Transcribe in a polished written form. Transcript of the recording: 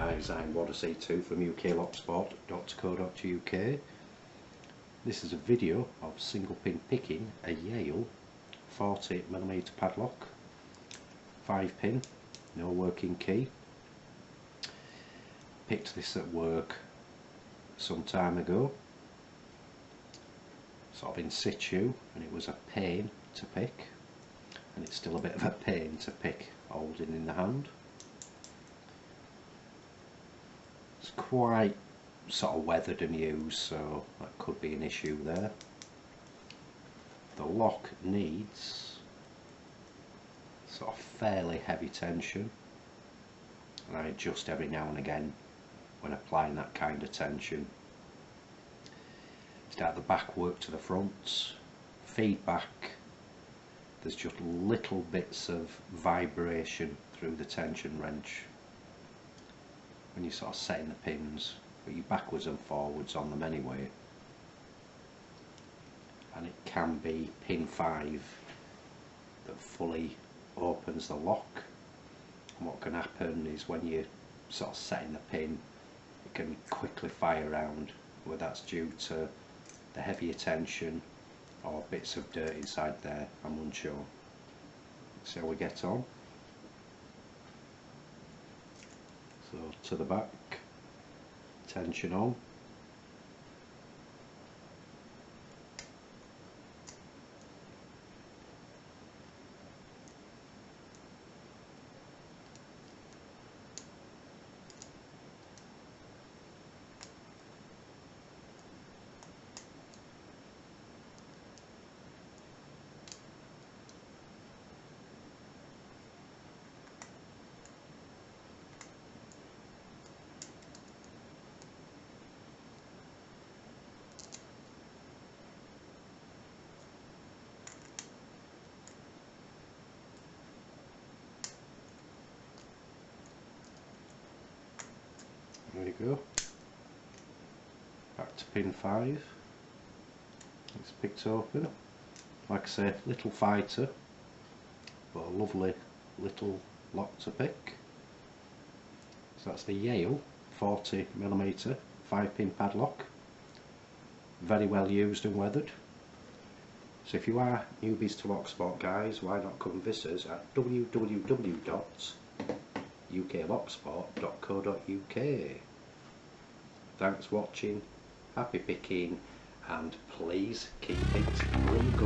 guys, I'm Odyssey2 from uklocksport.co.uk. This is a video of single pin picking a Yale 40mm padlock, 5 pin, no working key. Picked this at work some time ago, sort of in situ, and it was a pain to pick, and it's still a bit of a pain to pick holding in the hand. It's quite sort of weathered and used, so that could be an issue there. The lock needs sort of fairly heavy tension, and I adjust every now and again when applying that kind of tension. Start the back work to the front, feedback. There's just little bits of vibration through the tension wrench when you're sort of setting the pins, but you're backwards and forwards on them anyway. And it can be pin 5 that fully opens the lock, and what can happen is when you're sort of setting the pin, it can quickly fire around, whether that's due to the heavier tension or bits of dirt inside there, I'm unsure. See how we get on. So to the back, tension on. There you go. Back to pin 5. It's picked open. Like I say, little fighter, but a lovely little lock to pick. So that's the Yale 40mm 5 pin padlock. Very well used and weathered. So if you are newbies to lock sport, guys, why not come visit us at www.uklocksport.co.uk. Thanks for watching, happy picking, and please keep it real good.